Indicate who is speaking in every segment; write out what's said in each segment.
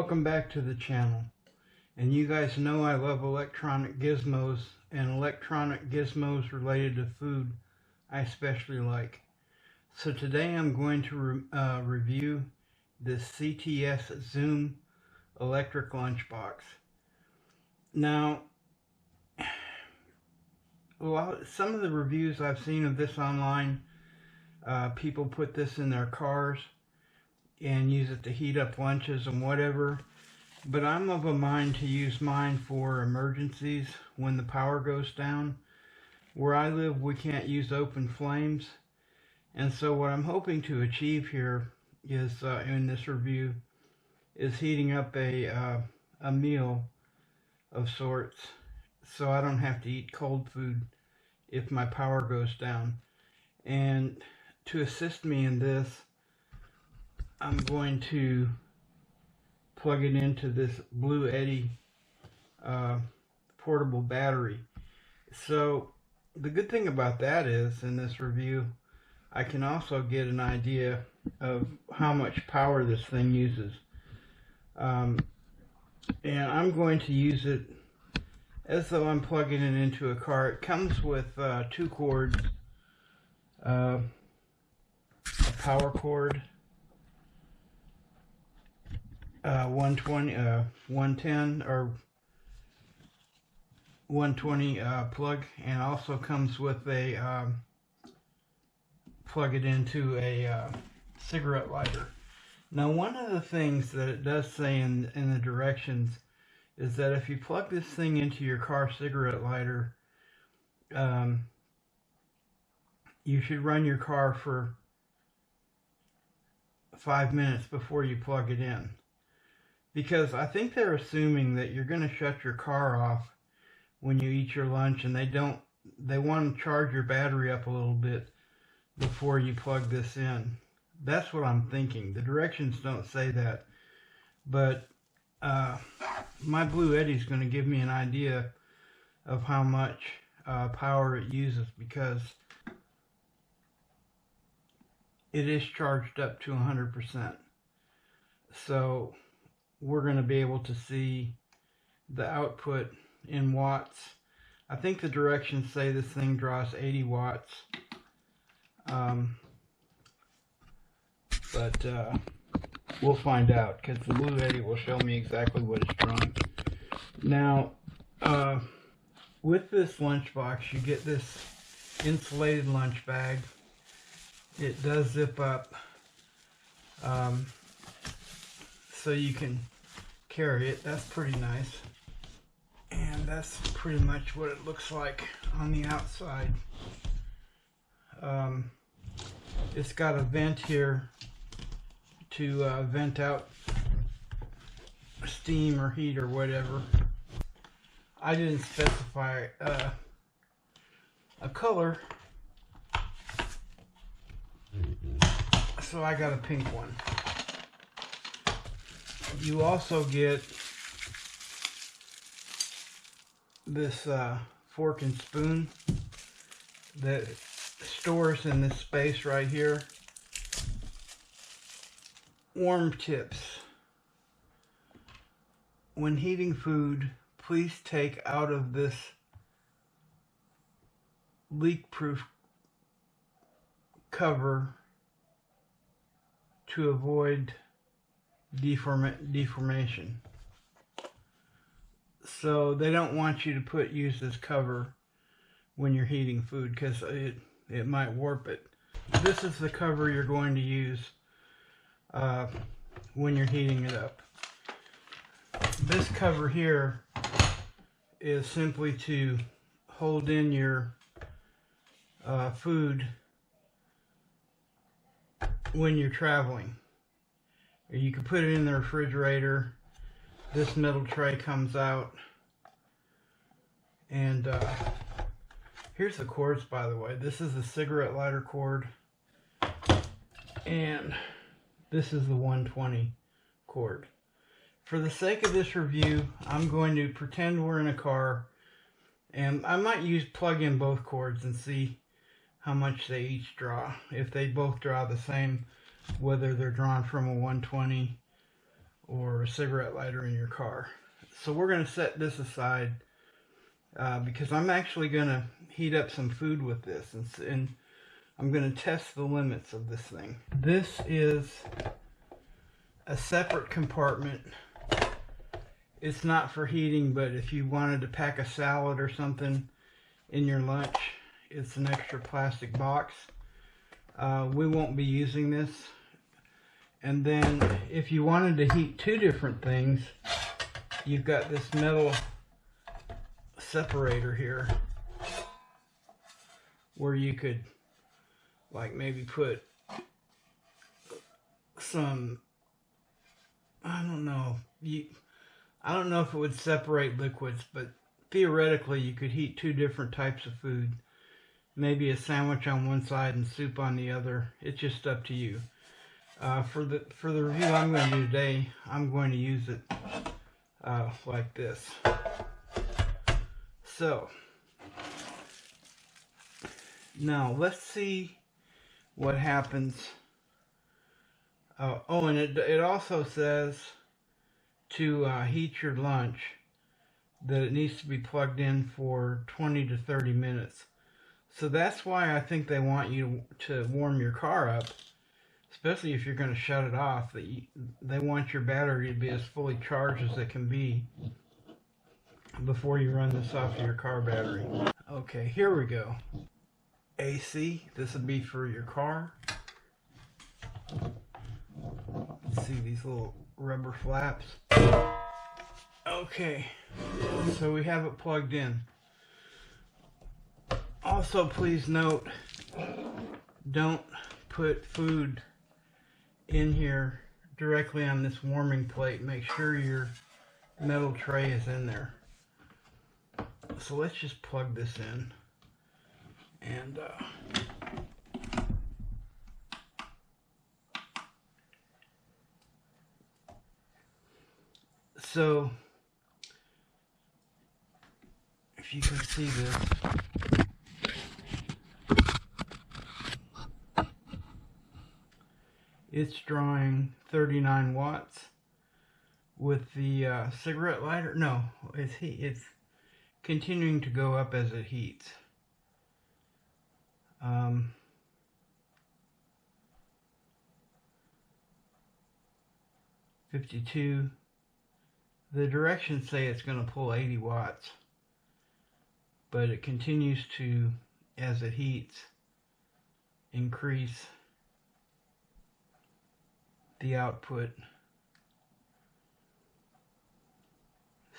Speaker 1: Welcome back to the channel. And you guys know I love electronic gizmos, and electronic gizmos related to food I especially like. So today I'm going to review this Ctszoom electric lunchbox. Now, some of the reviews I've seen of this online, people put this in their cars and use it to heat up lunches and whatever, but I'm of a mind to use mine for emergencies when the power goes down. Where I live, we can't use open flames, and so what I'm hoping to achieve here is, in this review, is heating up a meal of sorts, so I don't have to eat cold food if my power goes down. And to assist me in this, I'm going to plug it into this Blue Eddy portable battery. So the good thing about that is, in this review, I can also get an idea of how much power this thing uses. And I'm going to use it as though I'm plugging it into a car. It comes with 2 cords, a power cord, 120, 110 or 120 plug, and also comes with a plug it into a cigarette lighter. Now, one of the things that it does say in the directions is that if you plug this thing into your car cigarette lighter, you should run your car for 5 minutes before you plug it in. Because I think they're assuming that you're going to shut your car off when you eat your lunch, and they want to charge your battery up a little bit before you plug this in. That's what I'm thinking. The directions don't say that, but my Blue Eddy is going to give me an idea of how much power it uses, because it is charged up to 100%. So we're going to be able to see the output in watts. I think the directions say this thing draws 80 watts. But we'll find out, because the Blue Eddy will show me exactly what it's drawing. Now, with this lunchbox, you get this insulated lunch bag. It does zip up, so you can carry it. That's pretty nice. And that's pretty much what it looks like on the outside. It's got a vent here to vent out steam or heat or whatever. I didn't specify a color, so I got a pink one. You also get this fork and spoon that stores in this space right here worm tips. When heating food, please take out of this leak-proof cover to avoid deformation. So they don't want you to use this cover when you're heating food, because it might warp it. This is the cover you're going to use when you're heating it up. This cover here is simply to hold in your food when you're traveling. You can put it in the refrigerator. This metal tray comes out, and here's the cords, by the way. This is the cigarette lighter cord, and this is the 120 cord. For the sake of this review, I'm going to pretend we're in a car, and I might plug in both cords and see how much they each draw. If they both draw the same, whether they're drawn from a 120 or a cigarette lighter in your car. So we're going to set this aside because I'm actually going to heat up some food with this, and I'm going to test the limits of this thing. This is a separate compartment. It's not for heating, but if you wanted to pack a salad or something in your lunch, it's an extra plastic box. We won't be using this. And then if you wanted to heat two different things, you've got this metal separator here where you could like maybe put some, I don't know if it would separate liquids, but theoretically you could heat two different types of food. Maybe a sandwich on one side and soup on the other. It's just up to you. For the review I'm going to do today, I'm going to use it like this. So now let's see what happens. Oh, and it also says to heat your lunch that it needs to be plugged in for 20 to 30 minutes. So that's why I think they want you to warm your car up, especially if you're going to shut it off. They want your battery to be as fully charged as it can be before you run this off of your car battery. Okay, here we go. AC, this would be for your car. Let's see these little rubber flaps. Okay, so we have it plugged in. Also, please note, don't put food in here directly on this warming plate. Make sure your metal tray is in there. So let's just plug this in. And so if you can see this, it's drawing 39 watts. With the cigarette lighter, no, it's continuing to go up as it heats. 52. The directions say it's going to pull 80 watts, but it continues to, as it heats, increase the output.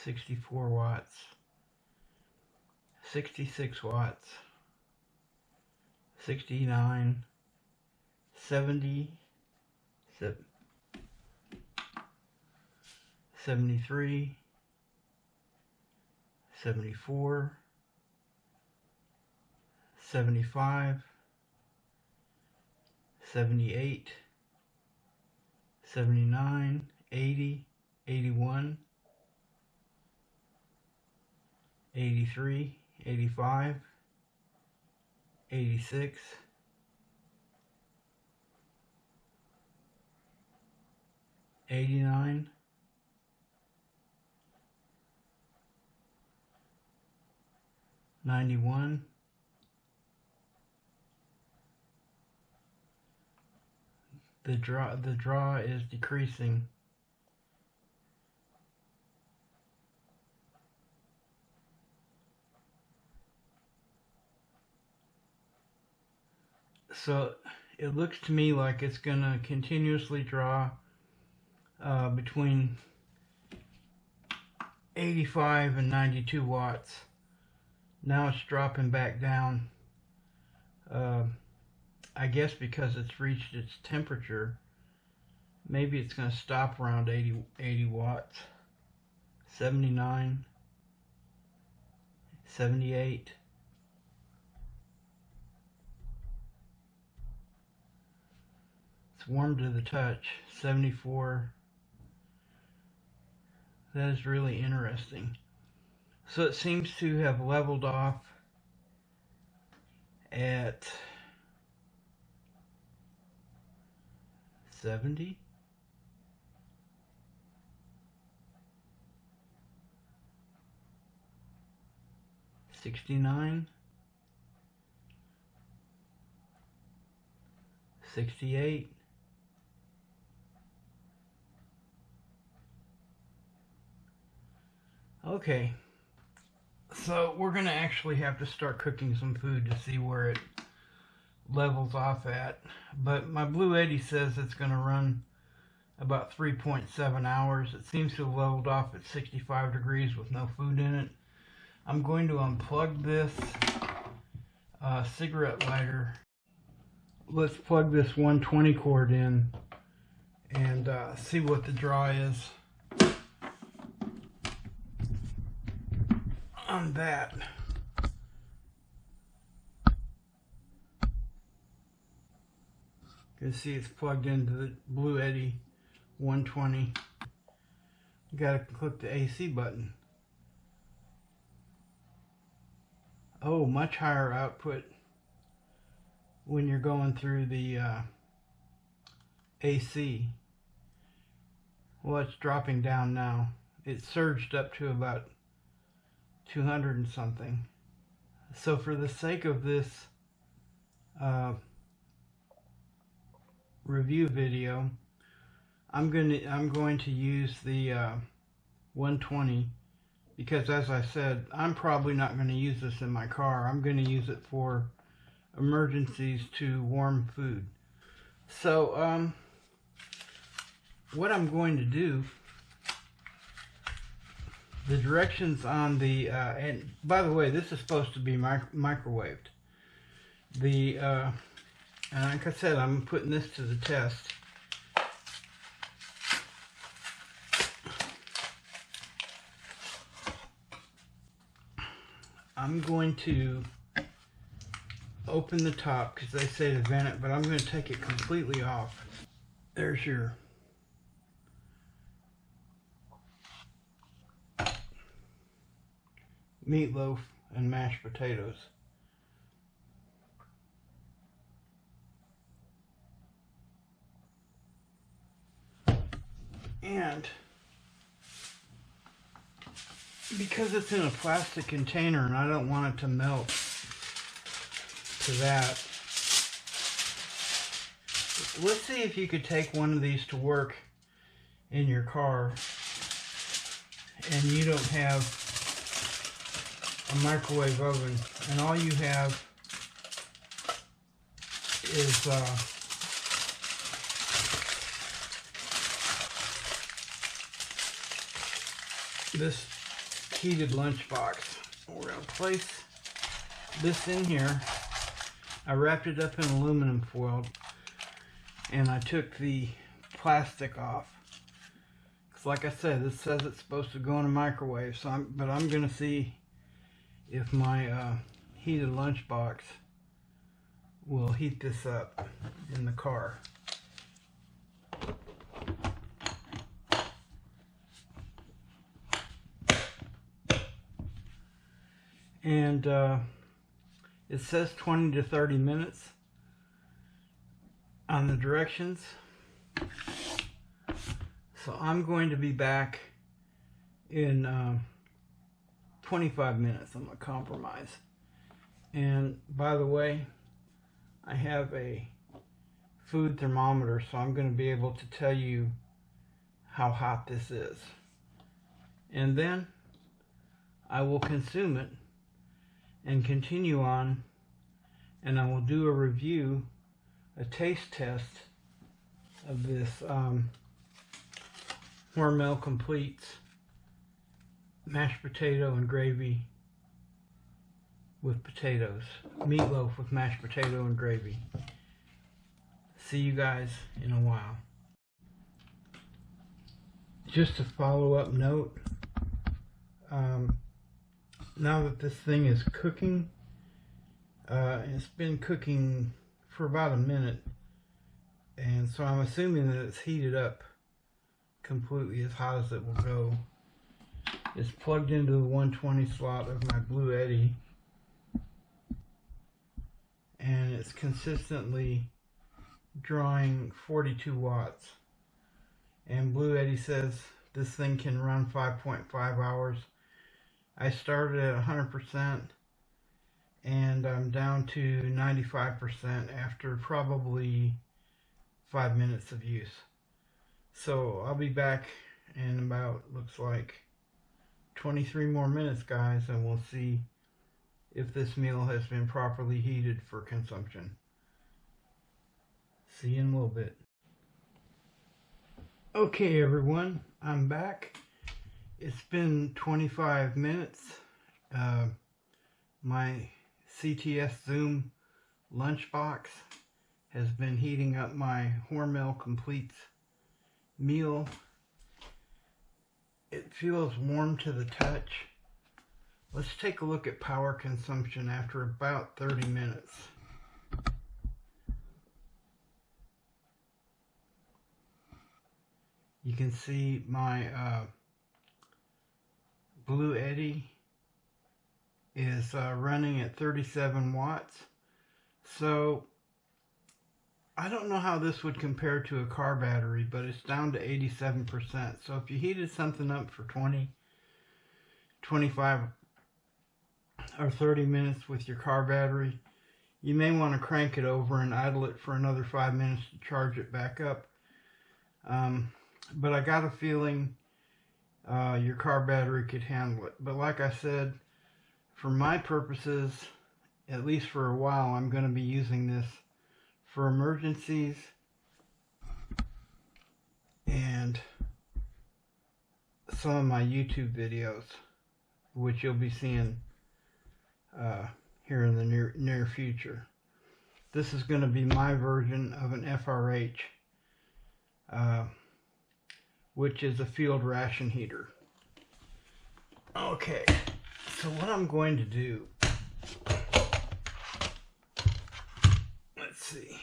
Speaker 1: 64 watts, 66 watts, 69, 70, 73, 74, 75, 78, 79, 80, 81, 83, 85, 86, 89, 91, the draw is decreasing. So it looks to me like it's going to continuously draw between 85 and 92 watts. Now it's dropping back down. I guess because it's reached its temperature. Maybe it's going to stop around 80 watts. 79, 78. It's warm to the touch. 74. That is really interesting. So it seems to have leveled off at 70. 69, 68, 68. Okay, so we're gonna actually have to start cooking some food to see where it levels off at. But my Blue Eddy says it's gonna run about 3.7 hours. It seems to have leveled off at 65 degrees with no food in it. I'm going to unplug this cigarette lighter. Let's plug this 120 cord in and see what the draw is on that. You can see it's plugged into the Blue Eddy 120. You gotta click the AC button. Oh, much higher output when you're going through the AC. Well, it's dropping down now. It surged up to about 200 and something. So for the sake of this review video, I'm going to use the 120 because, as I said, I'm probably not going to use this in my car. I'm going to use it for emergencies to warm food. So what I'm going to do, the directions on the and by the way, this is supposed to be microwaved. The and like I said, I'm putting this to the test. I'm going to open the top because they say to vent it, but I'm going to take it completely off. There's your meatloaf and mashed potatoes. And because it's in a plastic container and I don't want it to melt to that, let's see if you could take one of these to work in your car and you don't have a microwave oven and all you have is this heated lunchbox. We're going to place this in here. I wrapped it up in aluminum foil and I took the plastic off. Because like I said, this says it's supposed to go in a microwave, so I'm going to see if my heated lunchbox will heat this up in the car. And it says 20 to 30 minutes on the directions. So I'm going to be back in 25 minutes. I'm going to compromise. And by the way, I have a food thermometer, so I'm going to be able to tell you how hot this is. And then I will consume it and continue on, and I will do a review, a taste test of this Hormel Compleats mashed potato and gravy with potatoes. Meatloaf with mashed potato and gravy. See you guys in a while. Just a follow-up note. Now that this thing is cooking, it's been cooking for about a minute, and so I'm assuming that it's heated up completely as hot as it will go. It's plugged into the 120 slot of my Blue Eddy, and it's consistently drawing 42 watts. And Blue Eddy says this thing can run 5.5 hours. I started at 100%, and I'm down to 95% after probably 5 minutes of use. So I'll be back in about, looks like 23 more minutes, guys, and we'll see if this meal has been properly heated for consumption. See you in a little bit. Okay, everyone, I'm back. It's been 25 minutes. My Ctszoom lunchbox has been heating up my Hormel Compleats meal. It feels warm to the touch. Let's take a look at power consumption after about 30 minutes. You can see my Blue Eddy is running at 37 watts. So I don't know how this would compare to a car battery, but it's down to 87%. So if you heated something up for 20, 25, or 30 minutes with your car battery, you may want to crank it over and idle it for another 5 minutes to charge it back up. But I got a feeling your car battery could handle it. But like I said, for my purposes, at least for a while, I'm going to be using this for emergencies and some of my YouTube videos, which you'll be seeing here in the near future. This is going to be my version of an FRH, which is a field ration heater. Okay, so what I'm going to do, let's see,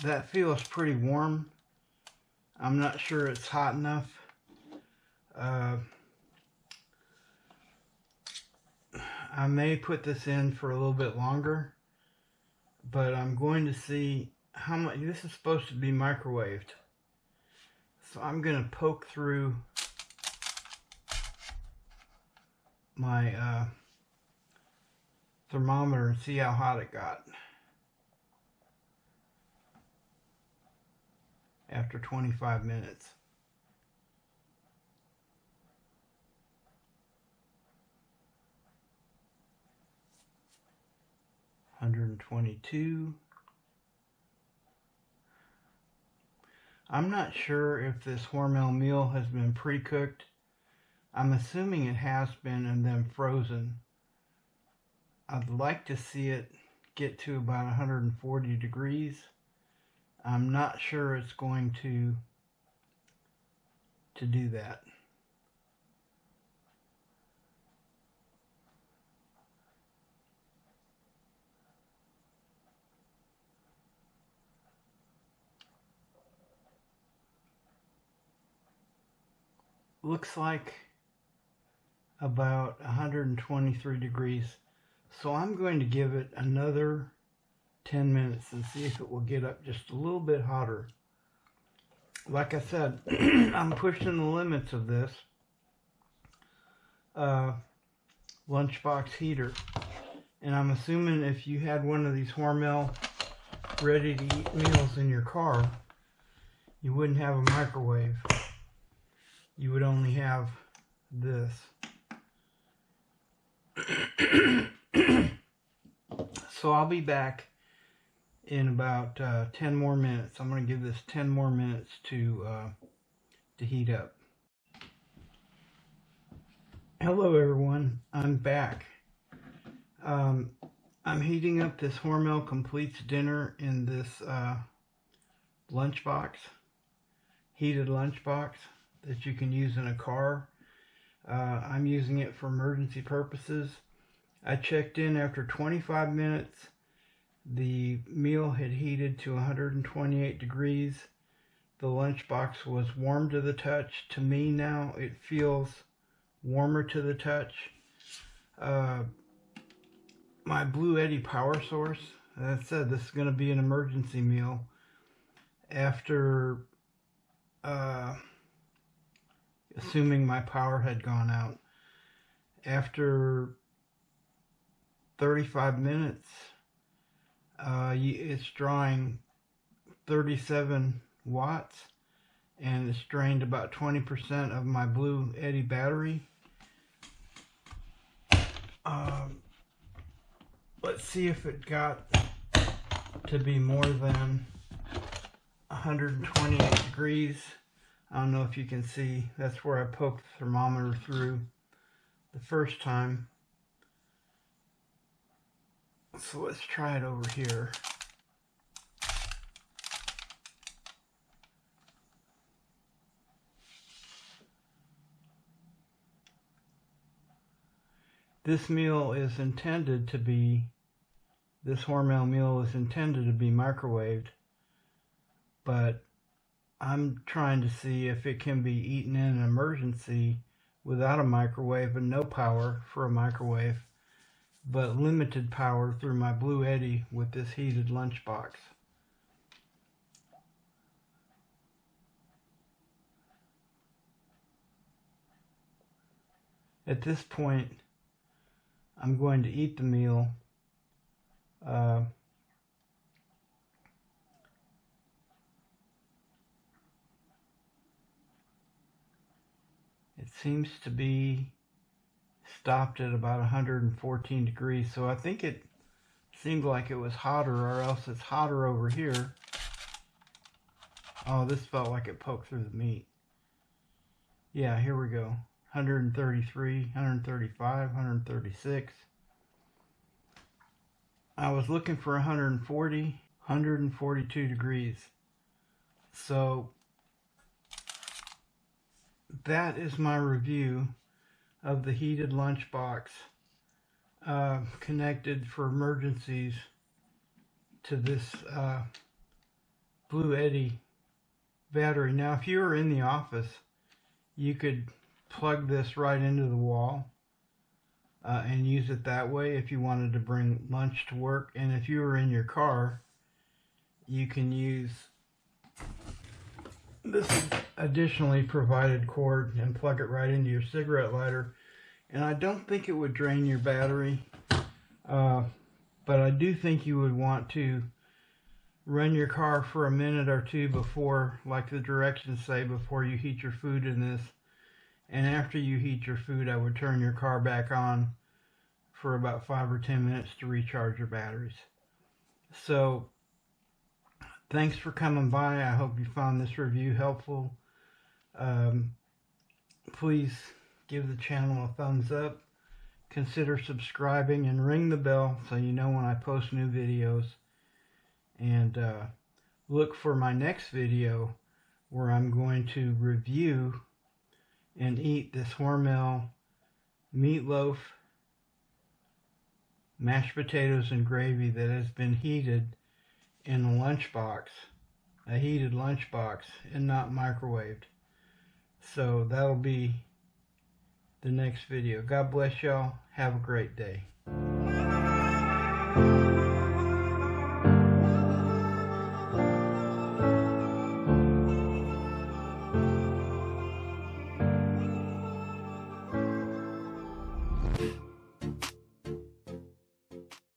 Speaker 1: that feels pretty warm. I'm not sure it's hot enough. I may put this in for a little bit longer, but I'm going to see how much. This is supposed to be microwaved, so I'm going to poke through my thermometer and see how hot it got after 25 minutes. $122. I'm not sure if this Hormel meal has been pre-cooked. I'm assuming it has been and then frozen. I'd like to see it get to about 140 degrees. I'm not sure it's going to do that. Looks like about 123 degrees. So I'm going to give it another 10 minutes and see if it will get up just a little bit hotter. Like I said, I'm pushing the limits of this lunchbox heater. And I'm assuming if you had one of these Hormel ready-to-eat meals in your car, you wouldn't have a microwave. You would only have this. So I'll be back in about 10 more minutes. I'm going to give this 10 more minutes to heat up. Hello everyone, I'm back. I'm heating up this Hormel Compleats dinner in this lunchbox, heated lunchbox that you can use in a car. I'm using it for emergency purposes. I checked in after 25 minutes. The meal had heated to 128 degrees. The lunchbox was warm to the touch. To me now, it feels warmer to the touch. My Blue Eddy power source, as I said, this is going to be an emergency meal. After assuming my power had gone out. After 35 minutes. It's drawing 37 watts, and it's drained about 20% of my Blue Eddy battery. Let's see if it got to be more than 128 degrees. I don't know if you can see. That's where I poked the thermometer through the first time. So let's try it over here. This meal is intended to be, this Hormel meal is intended to be microwaved, but I'm trying to see if it can be eaten in an emergency without a microwave and no power for a microwave, but limited power through my Blue Eddy with this heated lunchbox. At this point, I'm going to eat the meal. It seems to be stopped at about 114 degrees, so I think it seemed like it was hotter, or else it's hotter over here. Oh, this felt like it poked through the meat. Yeah, here we go. 133, 135, 136. I was looking for 140, 142 degrees. So that is my review of the heated lunchbox connected for emergencies to this Blue Eddy battery. Now, if you were in the office, you could plug this right into the wall and use it that way if you wanted to bring lunch to work. And if you were in your car, you can use this additionally provided cord and plug it right into your cigarette lighter. And I don't think it would drain your battery, but I do think you would want to run your car for a minute or two before, like the directions say, before you heat your food in this. And after you heat your food, I would turn your car back on for about 5 or 10 minutes to recharge your batteries. So, thanks for coming by. I hope you found this review helpful. Please give the channel a thumbs up. Consider subscribing and ring the bell so you know when I post new videos. And look for my next video where I'm going to review and eat this Hormel meatloaf, mashed potatoes and gravy that has been heated in a lunchbox, a heated lunchbox, and not microwaved. So that'll be the next video. God bless y'all. Have a great day.